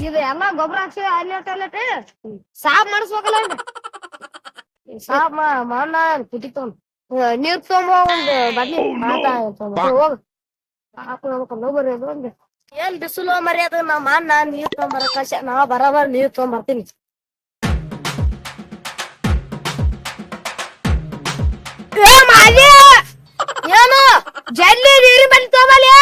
ಇದು ಎಲ್ಲ ಗೊಬ್ಬರ ಹಾಕ್ಸಿ ಅಲ್ಲಿ ಸಾಫ್ ಮಾಡಿಸ್ಬೇಕಲ್ಲ ಸಾಫ್ ಮಣ್ಣ ಕುದಿತ ನೀರ್ ತೊಗೊಂಬ ಒಂದು ಬದ್ಲಿ ಹೋಗ್ ಬರ್ರಿ ಅದು ಒಂದು ಏನ್ ಬಿಸಿಲು ಮರಿ ಅದು ನಮ್ಮ ಅಣ್ಣ ನೀರ್ ತೊಗೊಂಬರಕ ನಾ ಬರಬರ್ ನೀರ್ ತೊಗೊಂಬರ್ತೀನಿ ಏನು ಜಲ್ಲಿ ನೀರಿ ಬಲ್ಲಿ ತೊಗೊಂಬಲಿ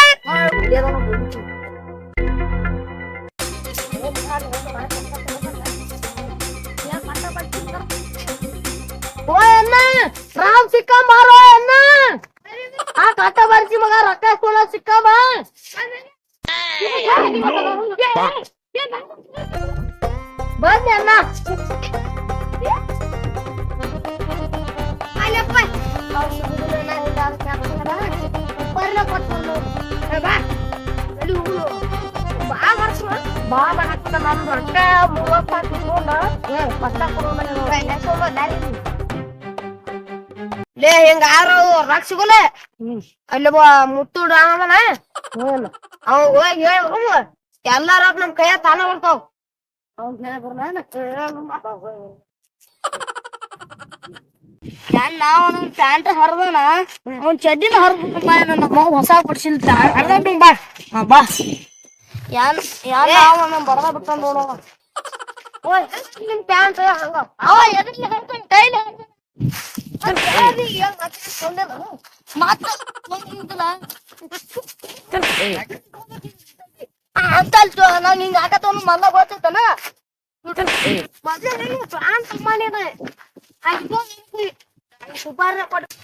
ಓ ಅಣ್ಣ ರಾಮ್ ಸಿಕ್ಕ ಮಾರೋ ಅಣ್ಣ ಆ ಕಟ್ಟ ಬರ್ಸಿ ಮಗ ರೊಕ್ಕ ಕೊಡ ಸಿಕ್ಕ ಬಾ ಬನ್ನಿ ಅಣ್ಣ ಲೇ ಹಿಂಗ ರೊಕ್ಕ ಸಿಗೋಲ್ಲ ಅಲ್ಲಿ ಮುತ್ತು ಡಾನ ಅವ ಹೋಗಿ ಹೇಳ ಎಲ್ಲಾ ರೊಕ್ಕ ನಮ್ ಕೈಯ ತಾನ ಬರ್ತಾವ ನಾವ್ ಪ್ಯಾಂಟ್ ಹರ್ದನ ಅವ್ನ್ ಚಡ್ಡಿನ ಹರ್ದ ನಮ್ಮ ಹೊಸ ಕೊಡ್ಸಿಲ್ ಬಾ ಬಾ ಬಡದ ಬಿಟ್ಟ ನೋಡವ ನಿಮ್ ಪ್ಯಾಂಟ್ ಹಂಗ ಅವ ಎದ್ರಲ್ಲಿ ಹರ್ಕೊಂಡ್ ಕೈಲಿ ಅಂತಲ್ತು ನಾವ್ ನಿಂಗ ಹಾಕತ್ತವನು ಮಲ್ಲ ಗೊತ್ತೈತನ ಪ್ಯಾಂಟ್ ಮಾಡಿದ ಸುಪಾರ ಕೊಟ್ಟು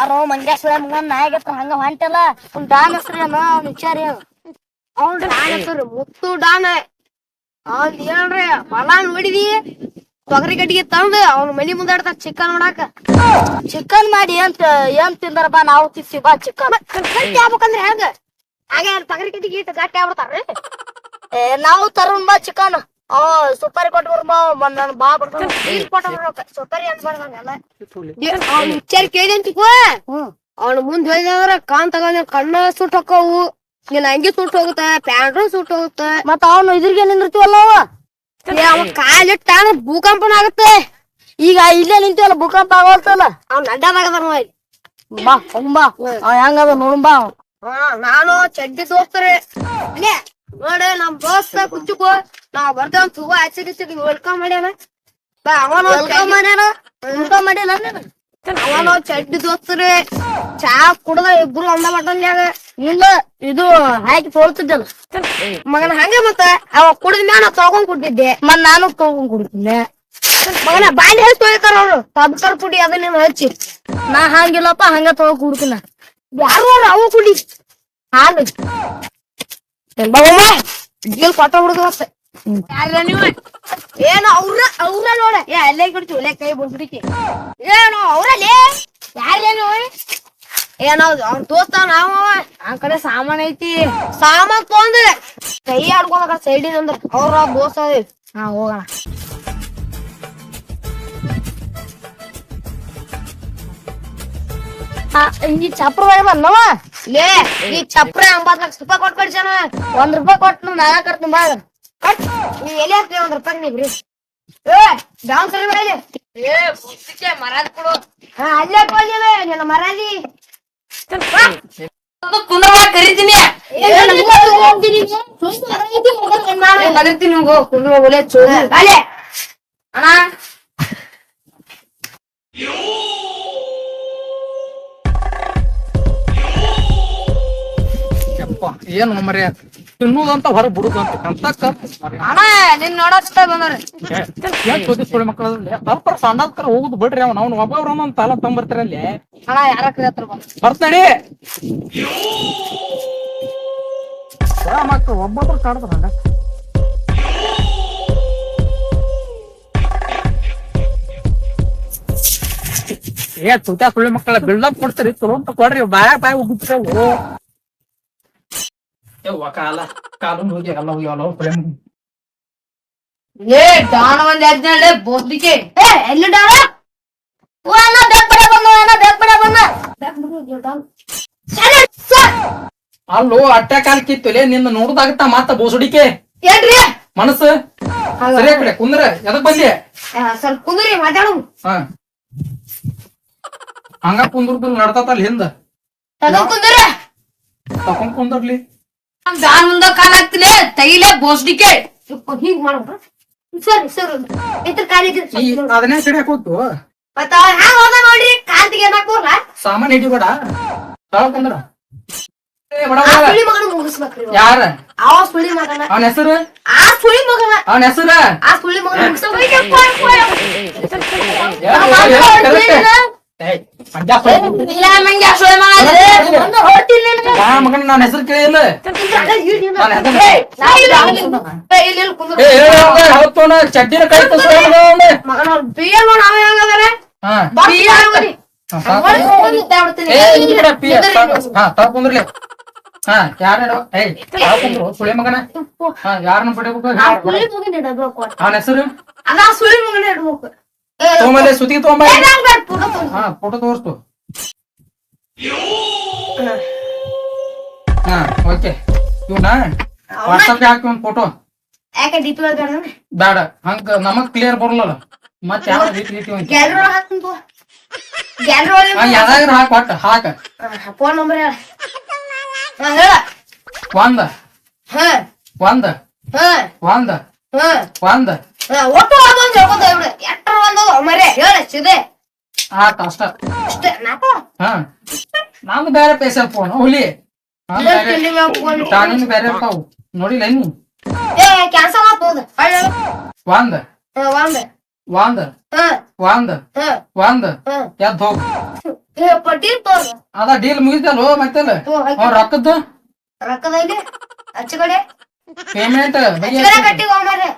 ಅರೋ ಮಂಗೇಶ್ವರ ನಾಯಕ ಹಂಗ ಹೊಂಟಲ್ಲ ಅವ್ನ ಡಾನ್ ಹೆಸ್ರಿ ಅವ್ನ ವಿಚಾರಿ ಅವ್ನ ಡಾನ್ ಹೆಸರು ಮುತ್ತು ಡಾನ್ ಅವ್ನ್ ಹೇಳ್ರಿ ಹೊಲ ನೋಡಿದಿ ತೊಗರಿ ಗಡ್ಡಿಗೆ ತಂದು ಅವ್ನ ಮನಿ ಮುಂದಾಡ್ತ ಚಿಕನ್ ನೋಡಾಕ ಚಿಕನ್ ಮಾಡಿ ಏನ್ ತಿಂದಾರ ಬಾ ನಾವು ತಿಂತೀವಿ ಬಾ ಚಿಕನ್ ಗಟ್ಟಿ ಆಗ್ಬೇಕಂದ್ರೆ ಹೆಂಗ ಹಾಗೆ ತೊಗರಿ ಗಡ್ಡಿಗೆ ಇಟ್ಟು ಗಟ್ಟಿ ಆಗ್ಬಿಡ್ತಾರ್ರಿ ನಾವು ತರುಣ್ ಬಾ ಚಿಕನ್ ಸುಪಾರಿ ಕೊಟ್ಟು ನನ್ ಬಾ ಬರ್ತಾನ ಸುಪಾರಿ ಅನ್ಬಾರ್ದಂಗೆಲ್ಲ ವಿಚಾರ ಕೇಳಿಂತಿಕೋ ಅವ್ನ ಮುಂದ್ ಹೇಳಿದ್ರ ಕಾನ್ ತಗೊಂಡ ಕಣ್ಣ ಸುಟ್ ಹೊಕ್ಕವು ನೀನ್ ಅಂಗಿ ಸುಟ್ ಹೋಗುತ್ತ ಪ್ಯಾಂಟ್ರು ಸುಟ್ ಹೋಗುತ್ತ ಮತ್ತ ಅವ್ನು ಇದ್ರಿಗೆ ನಿಂದಿರ್ತೀವಲ್ಲ ಅವ ಕಾಲಿಟ್ಟ ಭೂಕಂಪನ ಆಗುತ್ತೆ ಈಗ ಇಲ್ಲೇ ನಿಂತೀವಲ್ಲ ಭೂಕಂಪ ಆಗೋಲ್ತಲ್ಲ ಅವ್ನ ಅಡ್ಡಾದಾಗದ ಬಾ ಬಾ ಹೆಂಗದ ನೋಡ್ ಬಾ ನಾನು ಚಡ್ಡಿ ದೋಸ್ತರೇ ನೋಡಿ ನಮ್ ದೋಸ್ತ ಕುಚ್ಚುಕೋ ನಾವ್ ಬರ್ತೇವ ಸುಗ ಆಚರಿಸಿ ವೆಲ್ಕಮ್ ಮಾಡ್ಯಾನ ಬಾ ಅವನು ವೆಲ್ಕಮ್ ಮಾಡ್ಯಾನ ವೆಲ್ಕಮ್ ಮಾಡ್ಯಾನ ಅವನು ಚಡ್ಡಿ ದೋಸ್ತರೇ ಚಾ ಕುಡ್ದ ಇಬ್ರು ಒಂದ ಮಟನ್ಯಾಗ ಇಲ್ಲ ಇದು ಹಾಕಿ ತೋಳ್ತಿದ್ದಲ್ಲ ಮಗನ ಹಂಗೆ ಮತ್ತ ಅವ ಕುಡಿದ ಮ್ಯಾಲ ನಾ ತಗೊಂಡ್ ಕುಡ್ತಿದ್ದೆ ಮತ್ ನಾನು ತಗೊಂಡ್ ಕುಡ್ತಿದ್ದೆ ಮಗನ ಬಾಂಡೆ ಹಚ್ಚಿ ತೊಳಿತಾರ ಅವ್ರು ತಬ್ಕರ್ ಪುಡಿ ಅದನ್ನ ಹಚ್ಚಿ ನಾ ಹಂಗಿಲ್ಲಪ್ಪ ಹಂಗ ತಗೊಂಡ್ ಕುಡ್ತೀನ ಯಾರು ಅವು ಕುಡಿ ಹಾಲು ಜೀಲ್ ಕೊಟ್ಟ ಬಿಡುದು ಮತ್ತೆ ಏನು ಅವ್ರ ನೋಡ ಅಲ್ಲೇ ಕೊಡ್ತೀವಿ ಒಳ್ಳೆ ಕೈ ಬಿಡ್ಬಿಡಿಕೆ ಏನು ಅವ್ರಲ್ಲೇ ಯಾರೇನು ಏನೋ ಅವ್ನ ದೋಸ್ತ ನಾವ ಆ ಕಡೆ ಸಾಮಾನ್ ಐತಿ ಸಾಮಾನ್ ತೊಂದ್ರೆ ಕೈ ಆಡ್ಕೊಂಡ ಸೈಡಿನ ಅಂದ್ರ ಅವ್ರ ದೋಸ್ತ ಹಾ ಹೋಗೋಣ ಈ ಚಪ್ರ ಬಂದವ ಲೇ ಈ ಚಪ್ರ 80 ಲಕ್ಷ ರೂಪಾಯಿ ಕೊಟ್ಟು ಕಡ್ಸಣ ₹1 ಕೊಟ್ಟು ನಾನ ಕಟ್ತೀನಿ ಬಾ ನೀವ್ ಎಲ್ಲಿ ಹಾಕ್ತೀವಿ ₹1 ನೀವ್ರಿ ಡೌನ್ ಸರಿ ಮೇಲೆ ಮರಾಜ್ ಕೊಡು ಅಲ್ಲೇ ಕೊಡ್ಲಿವೆ ನಿನ್ನ ಮರಾಜಿ ಕರಿತೀನಿ ಅಣ್ಣ ಏನ್ ಮರ್ಯ ತಿನ್ನುದಂತ ಹೊರ ಬಿಡುದಂತ ಅಣ್ಣ ನಿನ್ ನೋಡತ್ತ ಬಂದ್ರಿ ಏನ್ ಸುಳ್ಳು ಮಕ್ಕಳಲ್ಲಿ ಸ್ವಲ್ಪ ಸಣ್ಣದಕ್ಕರ ಹೋಗುದು ಬಿಡ್ರಿ ಅವ್ನು ಒಬ್ಬೊಬ್ರು ಒಂದೊಂದ್ ತಾಲ ತಗೊಂಬರ್ತಾರಲ್ಲಿ ಅಣ್ಣ ಯಾರ ಕರಿಯತ್ರ ಬರ್ತಾಡಿ ಮಕ್ಕಳು ಒಬ್ಬೊಬ್ರು ಕಾಡ್ತಾರ ಹಂಗ ತುತಾ ಸುಳ್ಳು ಮಕ್ಕಳ ಬಿಲ್ಡಪ್ ಕೊಡ್ತೀರಿ ತುರಂತ ಕೊಡ್ರಿ ಬಾಯ ಉಗ್ಬಿಟ್ರೆ ಕಾಲ ಹೋಗಿ ಎಲ್ಲ ಹೋಗಿ ಡಾಣ ಒಂದ್ ಎಲ್ಲಿ ಡಾಣ ಓ ಅಣ್ಣ ಬ್ಯಾಗ್ ಬಡ ಬಂದ ಅಣ್ಣ ಬ್ಯಾಗ್ ಬಡ ಬಂದ ಬ್ಯಾಗ್ ಬಿಡು ಅಲ್ಲೋ ಅಟ್ಟ ಕಾಲ್ ಕಿತ್ತಲೆ ನಿನ್ನ ನೋಡುದಾಗತ್ತ ಮತ್ತ ಬೋಸುಡಿಕೆ ಏನ್ರಿ ಮನಸ್ಸು ಸರಿಯ ಕಡೆ ಕುಂದ್ರ ಎದಕ್ ಬಂದಿ ಸ್ವಲ್ಪ ಕುಂದ್ರಿ ಮಾತಾಡು ಹ ಹಂಗ ಕುಂದ್ರದು ನಡ್ತತಲ್ ಹಿಂದ ಕುಂದ್ರ ತಕೊಂಡ್ ಕುಂದ್ರಲಿ ಬ್ಯಾನ್ ಮುಂದ ಕಾಲ್ ಹಾಕ್ತಿಲೆ ತೈಲೆ ಬೋಸ್ಡಿಕೆ ಹೀಗ್ ಮಾಡ್ಬಿಟ್ರ ಸರಿ ಸರಿ ಇದ್ರ ಕಾಲಿಗೆ ಅದನ್ನೇ ಕಡೆ ಕೂತು ಮತ್ತ ಹ್ಯಾಂಗ ಹೋದ ನೋಡ್ರಿ ಕಾಂತಿಗೆ ಏನಾಕೋಲ್ಲ ಸಾಮಾನ್ ಹಿಡಿಬೇಡ ತಳ ಕುಂದ್ರ ಆ ಸುಳಿ ಮಗನ ಮುಗಿಸ್ಬೇಕ್ರಿ ಯಾರ ಅವ ಸುಳಿ ಮಗನ ಅವನ ಹೆಸರು ಆ ಸುಳಿ ಮಗನ ಅವನ ಹೆಸರು ಆ ಸುಳಿ ಮಗನ ಮುಗಿಸ್ಬೇಕು ಇಲ್ಲ ನಂಗೆ ಆ ಸುಳಿ ಮಗ ಹೊಟ್ಟಿಲ್ಲ ಮಗನ ನನ್ನ ಹೆಸರು ಕೇಳಿಲ್ಲ ಚಡ್ಡಿನ ಕೈ ಮಗನ ಬಿಯ ನೋಡ ಅವ ಹೆಂಗದಾರ ಕುಂದ್ರಲಿ ಹಾ ಯಾರು ಸುಳಿ ಮಗನ ಯಾರನ್ನ ಬಿಡಬೇಕು ಅವನ ಹೆಸರು ಅದ ಸುಳಿ ಮಗನ ಇಡ್ಬೇಕು ತಗೊಂಬಲ್ಲಿ ಸುತ್ತಿಗೆ ತಗೊಂಬ ಹಾ ಫೋಟೋ ತೋರಿಸ್ತು ಹಾ ಓಕೆ ಇವನ ವಾಟ್ಸಪ್ಗೆ ಹಾಕಿ ಒಂದ್ ಫೋಟೋ ಯಾಕೆ ಡಿಪಿ ಬೇಡ ಹಂಗ ನಮಗ್ ಕ್ಲಿಯರ್ ಬರಲ್ಲ ಮತ್ ಯಾವ ರೀತಿ ಗ್ಯಾಲರಿ ಹಾಕ್ತು ಗ್ಯಾಲರಿ ಯಾವ್ದಾಗ್ರ ಹಾಕ್ ಒಟ್ಟ ಹಾಕ ಫೋನ್ ನಂಬರ್ ಹೇಳ ಹೇಳ ಒಂದ ಹ ಒಂದ ಹ ಒಂದ ಹ ಒಂದ ಒಟ್ಟು ಅದೊಂದು ಹೇಳ್ಕೊತ ಬಿಡು ಎಟ್ರ ಒಂದು ಮರೆ ಹೇಳ ಸಿದೆ ಹಾಕ ಅಷ್ಟ ಅಷ್ಟೇ ನಾಕ ಹಾ ನಮ್ದು ಬೇರೆ ಪೈಸಲ್ ಫೋನ್ ಹುಲಿ ತಾನಿನ್ ಬೇರೆ ಇರ್ತಾವು ನೋಡಿಲ್ಲ ನೀ ಏ ಕ್ಯಾನ್ಸಲ್ ಆಗ್ತದ ಒಂದ ಒಂದ ಒಂದ ಹ ಒಂದ ಹ ಒಂದ ಹ ಎದ್ ಹೋಗ್ ಪಟ್ಟಿ ತೋರ್ ಅದ ಡೀಲ್ ಮುಗಿತಲ್ಲ ಮತ್ತೆಲ್ಲ ರೊಕ್ಕದ್ದು ರೊಕ್ಕದಲ್ಲಿ ಅಚ್ಚ ಕಡೆ ಪೇಮೆಂಟ್ ಕಟ್ಟಿ ಹೋಗ್ಮಾರೆ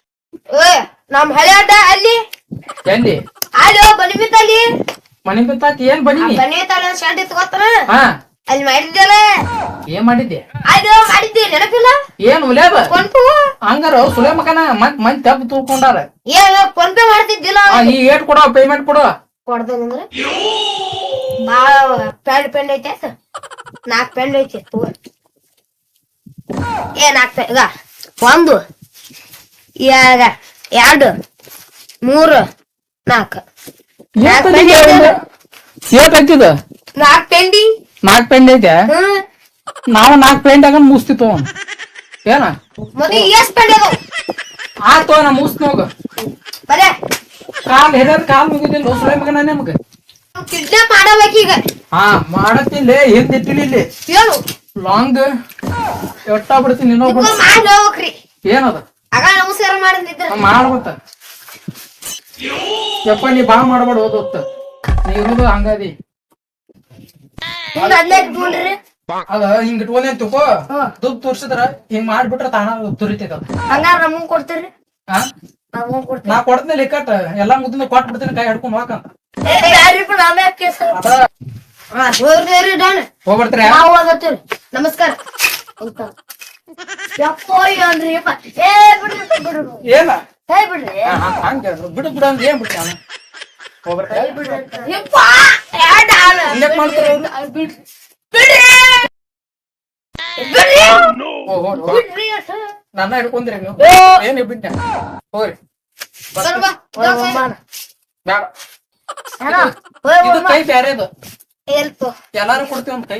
ಏ ನಮ್ ಹಳೆ ಅಡ್ಡ ಅಲ್ಲಿ ಎಲ್ಲಿ ಅಲ್ಲಿ ಬನಿ ಬಿತ್ತಲ್ಲಿ ಮನಿ ಬಿತ್ತಾಕಿ ಏನ್ ಬನ್ನಿ ಬನಿ ಬಿತ್ತಲ್ಲ ಶರ್ಟ್ ಇತ್ಕೋತಾನ ಹಾ ಅಲ್ಲಿ ಮಾಡಿದ್ದಲ್ಲ ಏನ್ ಮಾಡಿದ್ದೆ ಅದು ಮಾಡಿದ್ದೆ ನೆನಪಿಲ್ಲ ಏನ್ ಉಲ್ಯಾಬ ಫೋನ್ಪು ಹಂಗಾರ ಸುಳೆ ಮಕನ ಮಂದಿ ತಪ್ಪು ತೂಕೊಂಡಾರ ಏನ್ ಫೋನ್ ಪೇ ಮಾಡ್ತಿದ್ದಿಲ್ಲ ನೀ ಏಟ್ ಕೊಡೋ ಪೇಮೆಂಟ್ ಕೊಡೋ ಕೊಡ್ತೇನಂದ್ರೆ ಬಾಳ ಪೆಂಡ್ ಐತೆ 4 ಪೆಂಡ್ ಐತಿ ಏ 4 ಈಗ 1 2 3 4 ಏಟ್ ಐತಿದ 4 ಪೆಂಡಿ 4 ಪೆಂಡ್ ಐತೆ ನಾವು 4 ಪೆಂಡ್ ಆಗ ಮುಗಿಸ್ತಿತ್ತು ಏನ ಮತ್ತೆ ಎಸ್ ಪೆಂಡ್ ಅದು ಆತೋ ನಾ ಮುಗಿಸ್ತಿ ಹೋಗ ಬರೇ ಕಾಲ್ ಹೆದರ್ ಕಾಲ್ ಮುಗಿದಿಲ್ಲ ಸುಳೆ ಮಗನ ನಮ್ಗೆ ಕಿಡ್ನಾಪ್ ಮಾಡಬೇಕೀಗ ಹಾ ಮಾಡತ್ತಿಲ್ಲ ಹಿಂದಿಟ್ಟಿಲ್ಲ ಇಲ್ಲಿ ಏನು ಲಾಂಗ್ ಎಟ್ಟ ಬಿಡ್ತೀನಿ ಇನ್ನೊಬ್ಬ ಮಾಡಿ ಹೋಗ್ರಿ ಏನದ ಆಗ ನಮಸ್ಕಾರ ಮಾಡಿದ್ರೆ ಮಾಡ್ಬೇಕ ಯಪ್ಪ ನೀ ಬಾ ಮಾಡ್ಬೇಡ ಓದೋತ್ತ ನೀ ಇರೋದು ಹಂಗದಿ ಅಲ್ಲೇ ಇಟ್ಕೊಂಡ್ರಿ ಅದ ಹಿಂಗ್ ಇಟ್ಕೊಂಡೆ ತಿಳ್ಕೊ ದುಡ್ಡು ತೋರ್ಸಿದ್ರ ಹಿಂಗ್ ಮಾಡ್ಬಿಟ್ರ ತಾನ ತುರಿತೈತ ಹಂಗಾರ ನಮಗ್ ಕೊಡ್ತೀರಿ ಹಾ ನಮಗ್ ಕೊಡ್ತೀರಿ ನಾ ಕೊಡ್ತೀನಿ ಲಿಕ್ಕಟ್ ಎಲ್ಲಾ ಮುದ್ದನ ಕೊಟ್ ಬಿಡ್ತೀನಿ ಕೈ ಹಿಡ್ಕೊಂಡ್ ಹೋಗಂತ ಹೋಗ್ಬರ್ತೀರ ನಮಸ್ಕಾರ ಏನ ಬಿಡ್ರಿ ಹಂಗ ಬಿಡು ಬಿಡು ಅಂತ ಏನ್ ಬಿಡ್ತಿ ನಾನು ಹೋಗ್ಬರ್ತೀರ ಹಿಂಗ್ಯಾಕ್ ಮಾಡ್ತೀರ ಅವ್ರು? ನನ್ನ ಹಿಡ್ಕೊಂಡ್ರಿ ನೀವು ಏನ್ ಬಿಟ್ಟೆ ಹೋಗ್ರಿ ಬೇಡ ಇದು ಕೈ ಬ್ಯಾರೆದು ಎಲ್ಲಾರು ಕೊಡ್ತೀವಿ ಒಂದ್ ಕೈ